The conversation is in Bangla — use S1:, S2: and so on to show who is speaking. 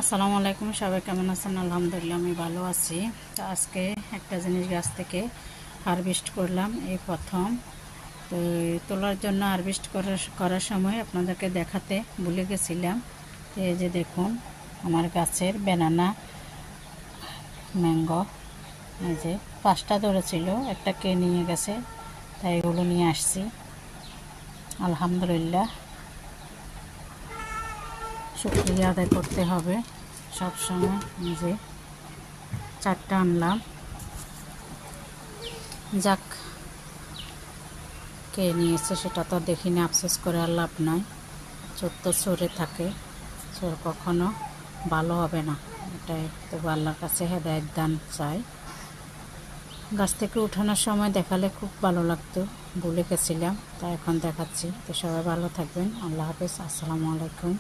S1: আসসালামু আলাইকুম, সবাই কেমন আছেন? আলহামদুলিল্লাহ আমি ভালো আছি। তো আজকে একটা জিনিস গাছ থেকে হারভেস্ট করলাম, এই প্রথম। তো তোলার জন্য হারভেস্ট করার সময় আপনাদেরকে দেখাতে ভুলে গেছিলাম। তো এই যে দেখুন আমার গাছের ব্যানানা ম্যাঙ্গো, এই যে 5টা ধরেছিল, একটা কে নিয়ে গেছে, তাই এগুলো নিয়ে আসছি। আলহামদুলিল্লাহ, শুকরিয়া আদায় করতে হবে সবসময়। যে 4টা আনলাম, যাক, কে নিয়েছে সেটা তো দেখিনি, আফসোস করে আর লাভ নাই। চোর তো সরে থাকে, চোর কখনো ভালো হবে না, এটাই তো আল্লাহর কাছে হেদায়েত দান চাই। গাছ থেকে উঠানোর সময় দেখালে খুব ভালো লাগতো, ভুলে গেছিলাম, তা এখন দেখাচ্ছি। তো সবাই ভালো থাকবেন, আল্লাহ হাফেজ, আসসালামু আলাইকুম।